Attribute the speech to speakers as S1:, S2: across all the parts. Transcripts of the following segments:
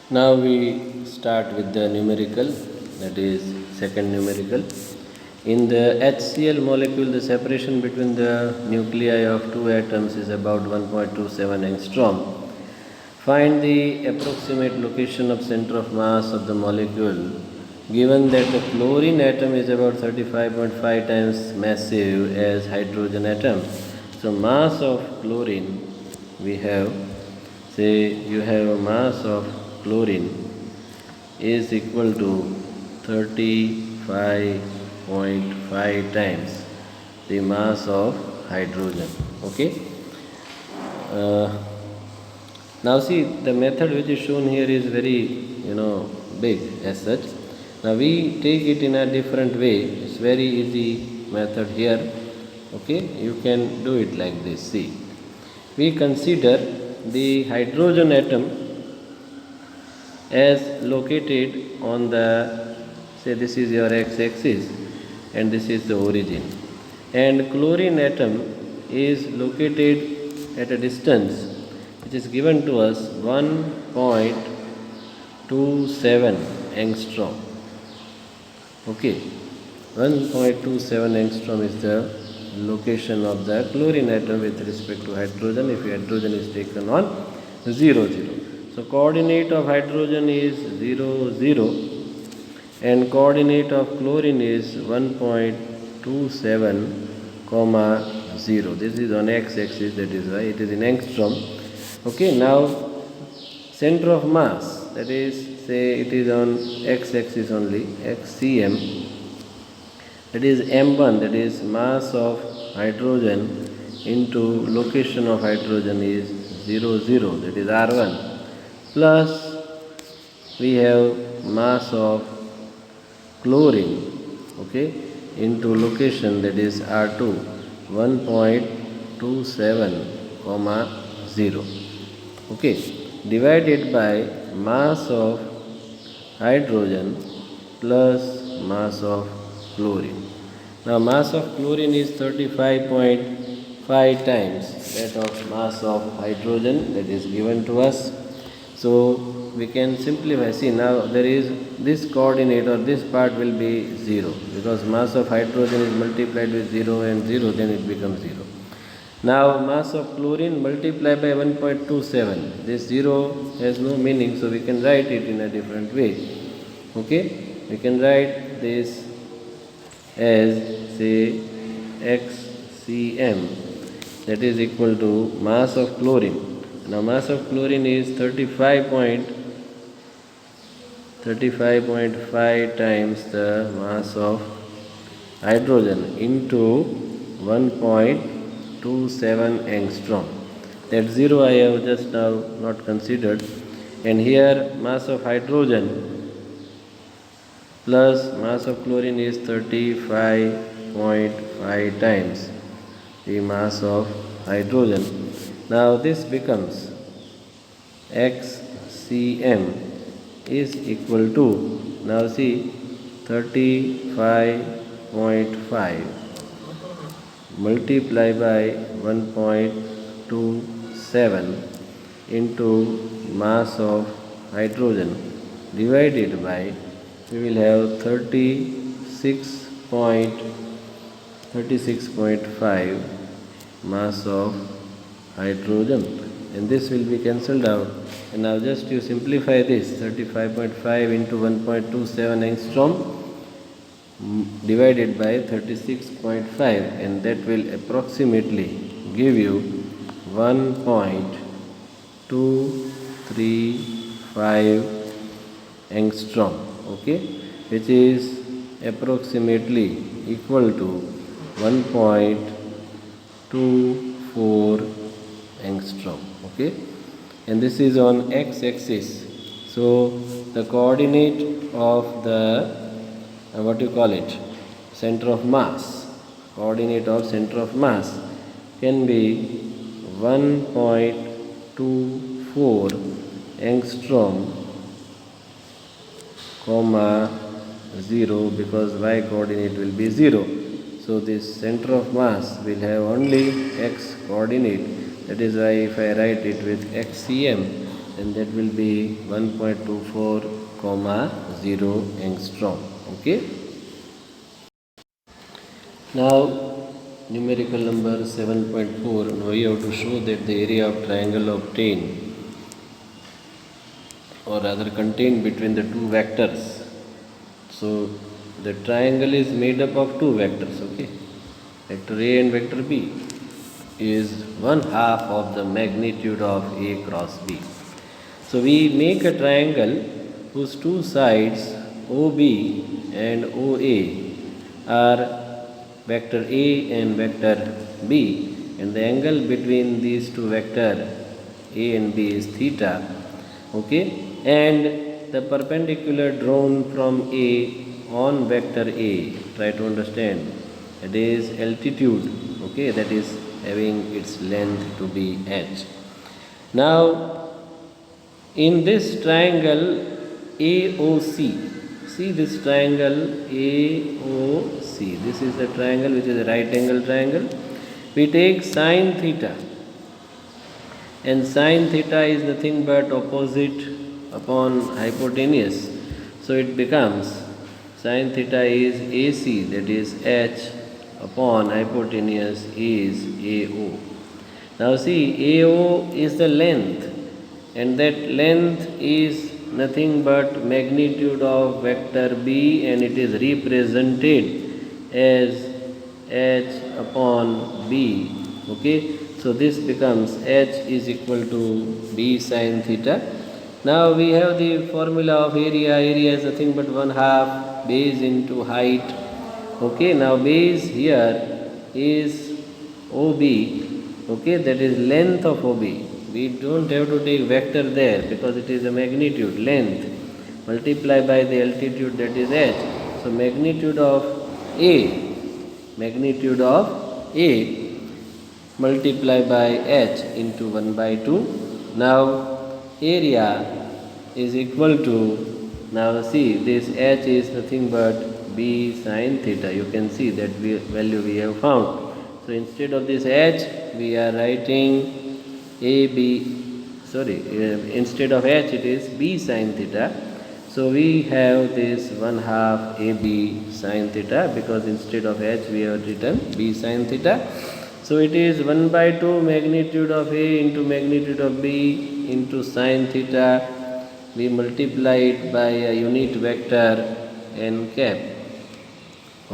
S1: Now we start with the numerical, that is second numerical. In the HCl molecule, the separation between the nuclei of two atoms is about 1.27 angstrom. Find the approximate location of center of mass of the molecule given that the chlorine atom is about 35.5 times massive as hydrogen atom. So mass of chlorine, we have, say you have a mass of chlorine is equal to 35.5 times the mass of hydrogen. Okay. Uh, Now see, the method which is shown here is very big as such. Now we take it in a different way. It's very easy method here. Okay, you can do it like this. See, we consider the hydrogen atom as located on the, say this is your x-axis and this is the origin, and chlorine atom is located at a distance which is given to us 1.27 angstrom. Okay, 1.27 angstrom is the location of the chlorine atom with respect to hydrogen if hydrogen is taken on 0, 0. So coordinate of hydrogen is 0, 0 and coordinate of chlorine is 1.27, 0. This is on x-axis, that is why it is in angstrom. Okay, now center of mass, that is, say it is on x-axis only, xcm, that is m1, that is mass of hydrogen into location of hydrogen is 0, 0, that is r1, plus we have mass of chlorine, okay, into location, that is r2, 1.27, 0. Okay, divided by mass of hydrogen plus mass of chlorine. Now mass of chlorine is 35.5 times that of mass of hydrogen that is given to us. So we can simplify. See, now there is this coordinate or this part will be 0 because mass of hydrogen is multiplied with 0 and 0, then it becomes 0. Now mass of chlorine multiplied by 1.27. This 0 has no meaning, so we can write it in a different way. Okay, we can write this as, say, xcm, that is equal to mass of chlorine. Now mass of chlorine is 35.5 times the mass of hydrogen into 1.27 angstrom. That 0 I have just now not considered, and here mass of hydrogen plus mass of chlorine is 35.5 times the mass of hydrogen. Now this becomes xcm is equal to, now see, 35.5 multiply by 1.27 into mass of hydrogen divided by, we will have 36.5 mass of hydrogen, and this will be cancelled out. And now just you simplify this, 35.5 into 1.27 angstrom divided by 36.5, and that will approximately give you 1.235 angstrom, okay, which is approximately equal to 1.24 angstrom, okay, and this is on x-axis. So the coordinate of the what you call it, center of mass, coordinate of center of mass can be 1.24 angstrom, 0, because y coordinate will be 0. So this center of mass will have only x coordinate. That is why if I write it with xcm, and that will be 1.24 comma 0 angstrom. Okay. Now numerical number 7.4. Now we have to show that the area of triangle obtained, or rather contained between the two vectors. So the triangle is made up of two vectors. Okay, vector A and vector B is one half of the magnitude of A cross B. So we make a triangle whose two sides OB and OA are vector A and vector B, and the angle between these two vectors A and B is theta. Okay, and the perpendicular drawn from A on vector A, try to understand, it is altitude. Okay, that is having its length to be h. Now in this triangle AOC, see this triangle AOC, this is the triangle which is a right angle triangle. We take sine theta, and sine theta is nothing but opposite upon hypotenuse. So it becomes sine theta is AC, that is h, upon hypotenuse is AO. Now see, AO is the length, and that length is nothing but magnitude of vector B, and it is represented as h upon B. Okay, so this becomes h is equal to B sine theta. Now we have the formula of area. Area is nothing but 1/2 base into height. Okay, now base here is OB. Okay, that is length of OB. We don't have to take vector there because it is a magnitude, length, multiply by the altitude, that is h. So magnitude of A multiply by h into 1/2. Now area is equal to, now see, this h is nothing but B sine theta. You can see that value we have found. So instead of this h we are writing instead of h it is B sine theta. So we have this 1/2 AB sine theta, because instead of h we have written B sine theta. So it is 1/2 magnitude of A into magnitude of B into sine theta. We multiply it by a unit vector n cap.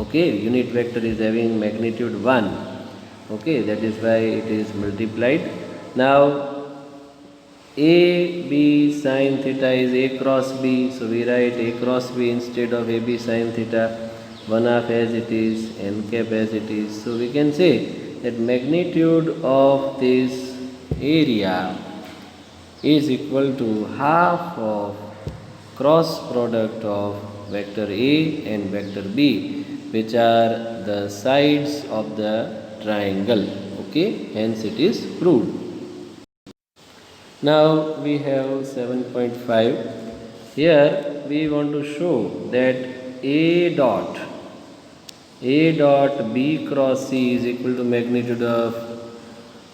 S1: Okay, unit vector is having magnitude 1. Okay, that is why it is multiplied. Now AB sine theta is A cross B, so we write A cross B instead of AB sine theta, 1/2 as it is, n cap as it is. So we can say that magnitude of this area is equal to half of cross product of vector A and vector B, which are the sides of the triangle. Okay, hence it is proved. Now we have 7.5. Here we want to show that A dot B cross C is equal to magnitude of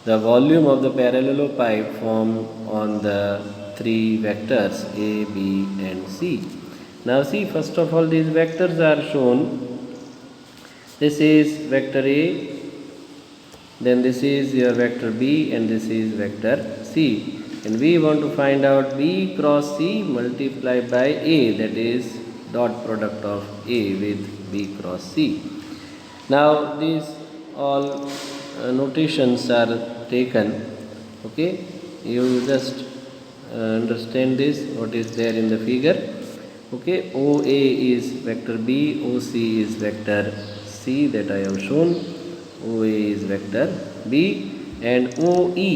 S1: the volume of the parallelopipe formed on the three vectors A, B and C. Now see, first of all, these vectors are shown. This is vector A, then this is your vector B, and this is vector C. And we want to find out B cross C multiplied by A, that is dot product of A with B cross C. Now these all notations are taken. Okay, you just understand this, what is there in the figure. Okay, OA is vector B, OC is vector C that I have shown, OA is vector B, and OE,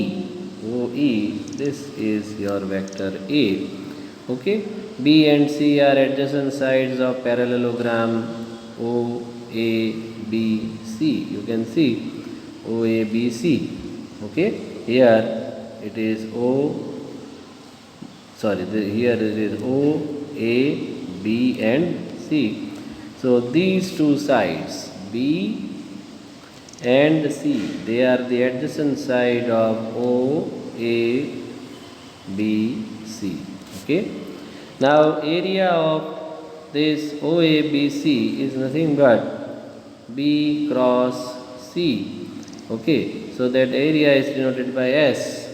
S1: this is your vector A. Okay, B and C are adjacent sides of parallelogram OABC. You can see OABC. Okay, here it is here it is O, A, B and C. So these two sides B and C, they are the adjacent side of OABC. C. Okay. Now area of this OABC is nothing but B cross C. Okay. So that area is denoted by S.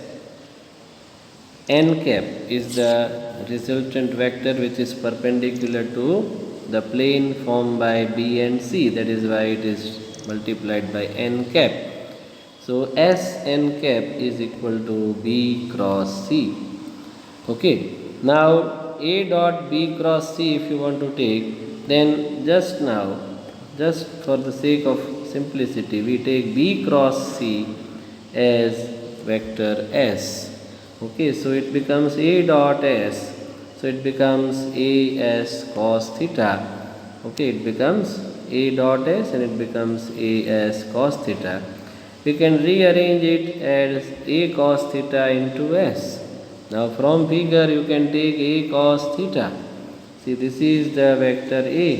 S1: N cap is the resultant vector which is perpendicular to the plane formed by B and C. That is why it is multiplied by n cap. So S n cap is equal to B cross C. Okay. Now A dot B cross C if you want to take, then just for the sake of simplicity, we take B cross C as vector S. Okay, so it becomes A dot S. So it becomes A S cos theta. Okay, it becomes A dot S and it becomes A S cos theta. We can rearrange it as A cos theta into S. Now from figure you can take A cos theta. See, this is the vector A.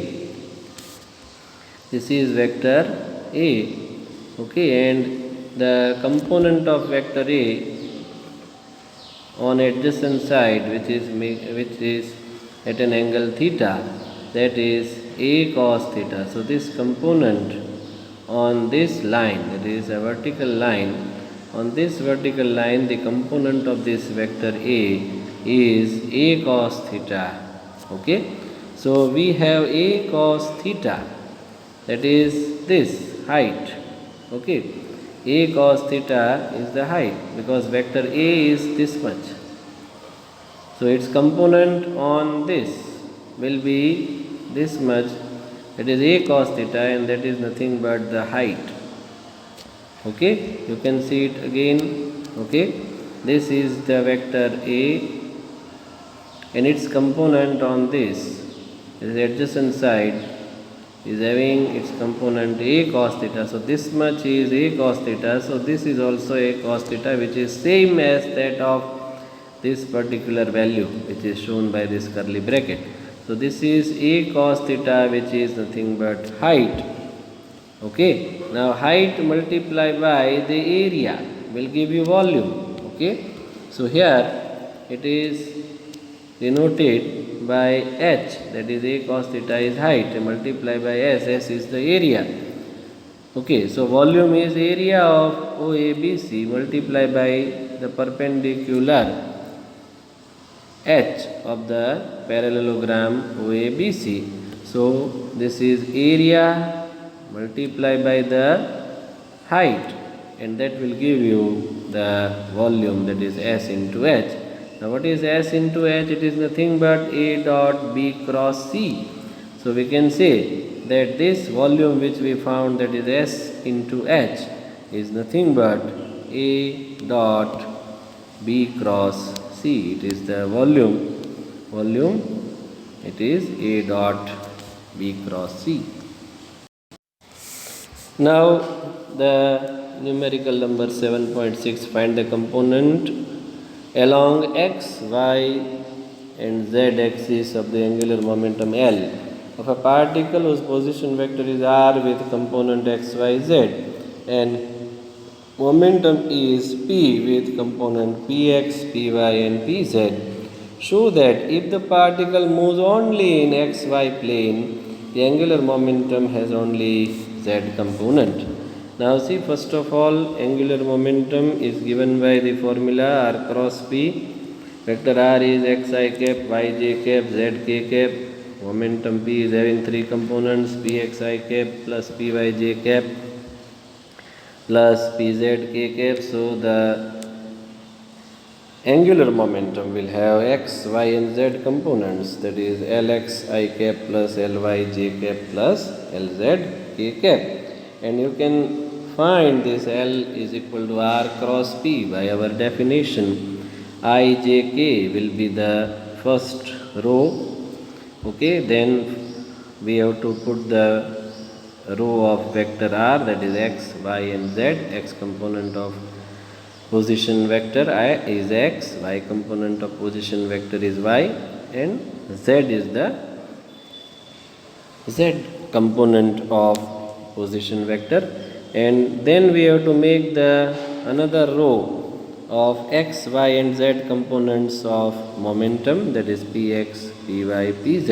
S1: This is vector A. Okay, and the component of vector A on adjacent side which is at an angle theta, that is A cos theta. So this component on this line, that is a vertical line, on this vertical line the component of this vector A is A cos theta. Okay, so we have A cos theta, that is this height. Okay, A cos theta is the height because vector A is this much. So its component on this will be this much, that is A cos theta, and that is nothing but the height. Okay, you can see it again. Okay, this is the vector A and its component on this is the adjacent side is having its component A cos theta. So this much is A cos theta. So this is also A cos theta, which is same as that of this particular value which is shown by this curly bracket. So this is A cos theta, which is nothing but height. Okay. Now height multiplied by the area will give you volume. Okay. So here it is denoted by H, that is A cos theta is height, multiplied by S is the area. Okay, so volume is area of OABC multiplied by the perpendicular H of the parallelogram OABC. So this is area multiplied by the height, and that will give you the volume, that is S into H. Now what is S into H? It is nothing but A dot B cross C. So we can say that this volume which we found, that is S into H, is nothing but A dot B cross C. It is the volume, it is A dot B cross C. Now the numerical number 7.6, find the component along x, y and z axis of the angular momentum L of a particle whose position vector is r with component x, y, z, and momentum is p with component px, py and pz. Show that if the particle moves only in xy plane, the angular momentum has only z component. Now see, first of all, angular momentum is given by the formula r cross p. Vector r is xi cap, yj cap, zk cap. Momentum p is having three components, pxi cap plus pyj cap plus pzk cap. So the angular momentum will have x, y and z components, that is lx I cap plus ly j cap plus lz k cap. And you can find this L is equal to R cross P by our definition. I, J, K will be the first row. Okay, then we have to put the row of vector R, that is x, y and z. X component of position vector I is x, y component of position vector is y, and z is the z component of position vector. And then we have to make the another row of x, y and z components of momentum, that is px, py, pz,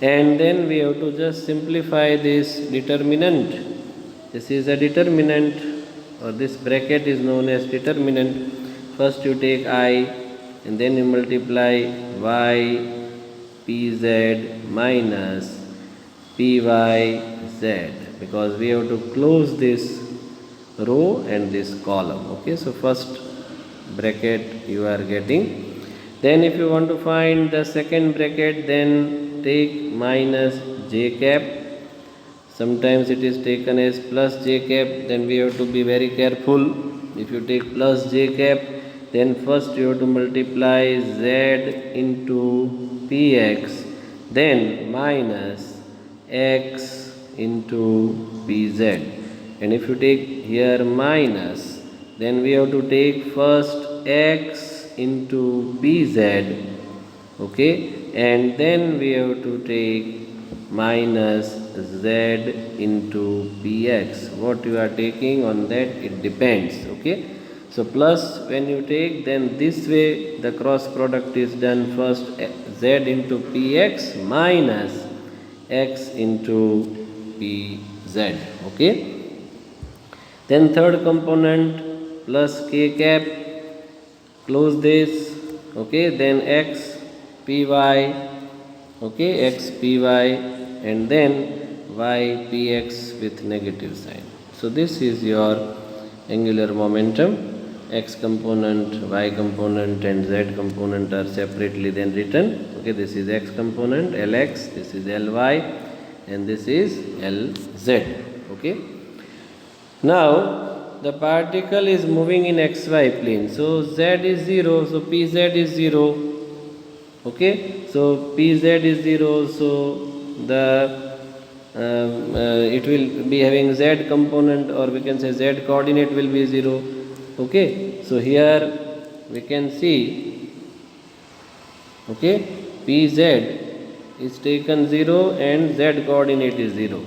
S1: and then we have to just simplify this determinant. This is a determinant, or this bracket is known as determinant. First you take I and then you multiply y pz minus pyz, because we have to close this row and this column. Okay, so first bracket you are getting. Then if you want to find the second bracket, then take minus j cap. Sometimes it is taken as plus j cap, then we have to be very careful. If you take plus j cap, then first you have to multiply z into px, then minus x into pz. And if you take here minus, then we have to take first x into pz, okay, and then we have to take minus z into px. What you are taking on that, it depends. Okay, so plus when you take, then this way the cross product is done. First z into px minus x into pz. Okay, then third component plus k cap, close this. Okay, then x py, okay, x py, and then y px with negative sign. So this is your angular momentum. X component, y component and z component are separately then written. Okay, this is x component Lx, this is Ly, and this is Lz. Okay, now the particle is moving in xy plane, so z is 0, so pz is 0. Okay, so pz is 0, so the it will be having z component, or we can say z coordinate will be 0. Okay, so here we can see, okay, pz is taken 0 and z coordinate is 0.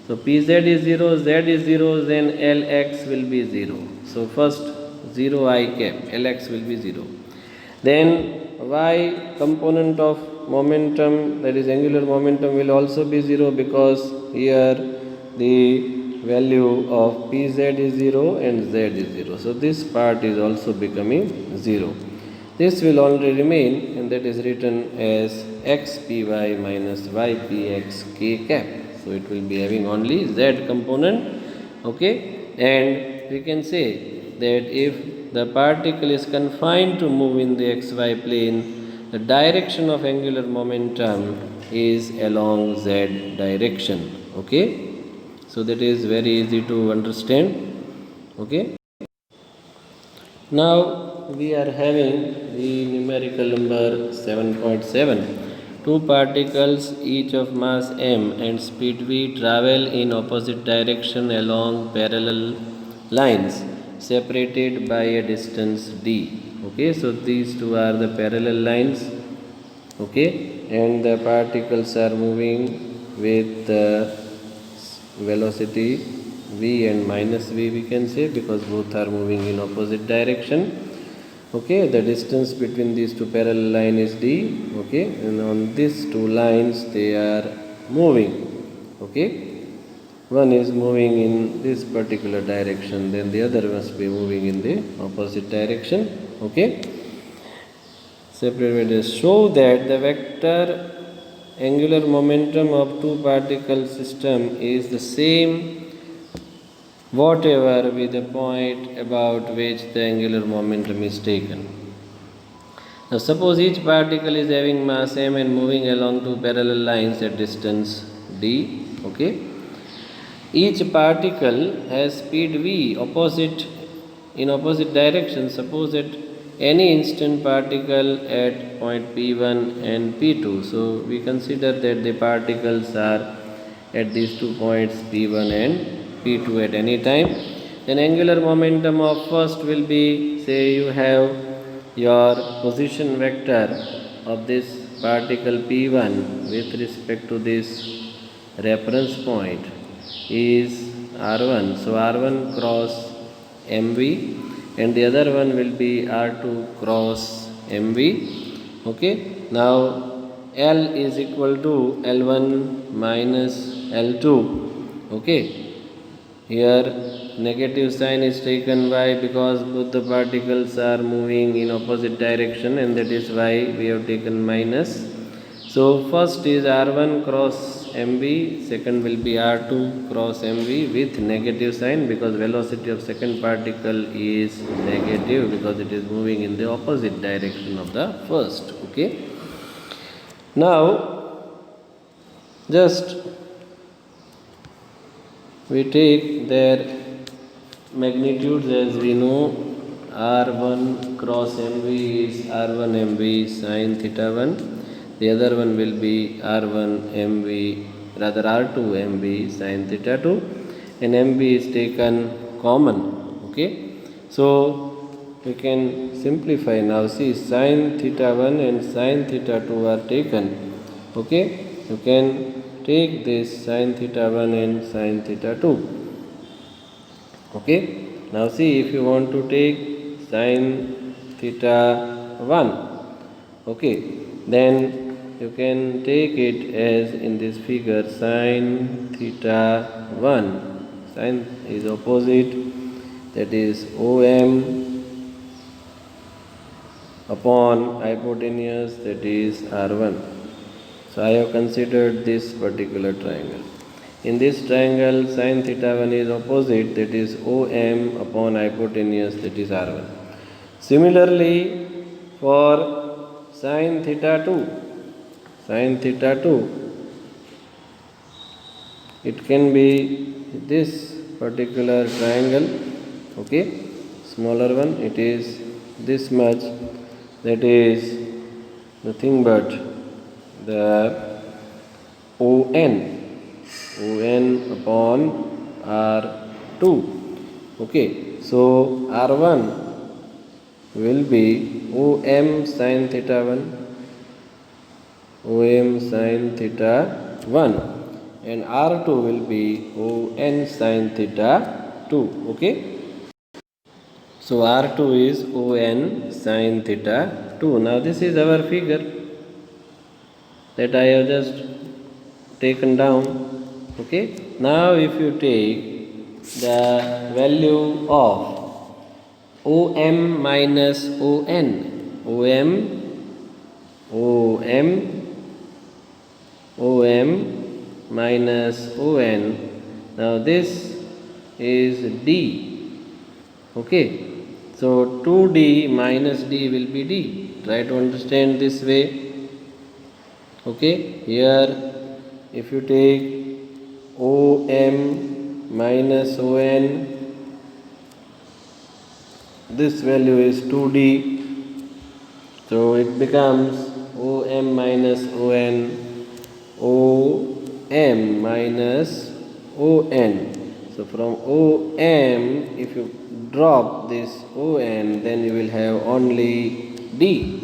S1: So pz is 0, z is 0, then Lx will be 0. So first 0 I cap, Lx will be 0. Then y component of momentum, that is angular momentum, will also be 0, because here the value of pz is 0 and z is 0. So this part is also becoming 0. This will only remain, and that is written as xpy minus ypx k cap. So it will be having only z component. Okay, and we can say that if the particle is confined to move in the xy plane, the direction of angular momentum is along z direction. Okay, so that is very easy to understand. Okay, now we are having the numerical number 7.7. Two particles, each of mass m and speed v, travel in opposite direction along parallel lines separated by a distance d. Okay, so these two are the parallel lines. Okay, and the particles are moving with the velocity v and minus v, we can say, because both are moving in opposite direction. Okay, the distance between these two parallel lines is d. Okay, and on these two lines they are moving. Okay, one is moving in this particular direction, then the other must be moving in the opposite direction. Okay, separate ways show that the vector angular momentum of two particle system is the same whatever be the point about which the angular momentum is taken. Now suppose each particle is having mass m and moving along two parallel lines at distance d. Okay, each particle has speed v in opposite direction. Suppose at any instant particle at point p1 and p2. So we consider that the particles are at these 2 points p1 and p2 at any time. Then angular momentum of first will be, say you have your position vector of this particle p1 with respect to this reference point is r1. So r1 cross mv, and the other one will be R2 cross MV. Okay, now L is equal to L1 minus L2. Okay, here negative sign is taken. Why? Because both the particles are moving in opposite direction, and that is why we have taken minus. So first is R1 cross MV, second will be R2 cross MV with negative sign, because velocity of second particle is negative because it is moving in the opposite direction of the first. Okay, now just we take their magnitudes. As we know, R1 cross MV is R1 MV sin theta 1. The other one will be R1 MV, rather R2 MV sin theta 2, and MV is taken common. Okay, so we can simplify now. See, sin theta 1 and sin theta 2 are taken. Okay, you can take this sin theta 1 and sin theta 2. Okay, now see, if you want to take sin theta 1, okay, then you can take it as in this figure sin theta 1. Sin is opposite, that is OM upon hypotenuse, that is R1. So I have considered this particular triangle. In this triangle, sin theta 1 is opposite, that is OM upon hypotenuse, that is R1. Similarly, for sin theta 2, it can be this particular triangle. Okay, smaller one, it is this much, that is nothing but the ON upon R2. Okay, so R1 will be OM sin theta 1, OM sin theta 1, and R2 will be ON sin theta 2. Okay, so R2 is ON sin theta 2. Now this is our figure that I have just taken down. Okay, now if you take the value of OM minus ON, OM minus ON, now this is D. Okay, so 2D minus D will be D. Try to understand this way. Okay, here if you take OM minus ON, this value is 2D, so it becomes OM minus ON, OM minus ON. So from OM, if you drop this ON, then you will have only D.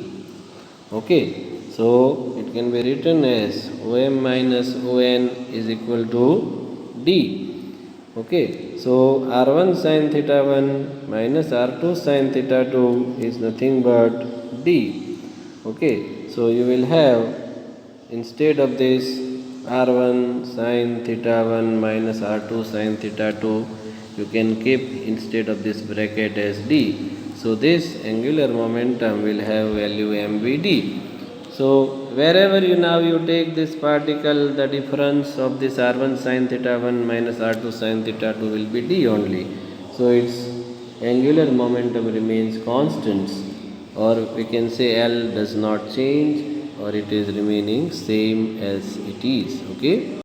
S1: Okay, so it can be written as OM minus ON is equal to D. Okay, so R1 sin theta 1 minus R2 sin theta 2 is nothing but D. Okay, so you will have, instead of this R1 sin theta 1 minus R2 sin theta 2, you can keep instead of this bracket as D. So this angular momentum will have value mvd. So wherever you take this particle, the difference of this R1 sin theta 1 minus R2 sin theta 2 will be D only. So its angular momentum remains constant, or we can say L does not change, or it is remaining same as it is. Okay.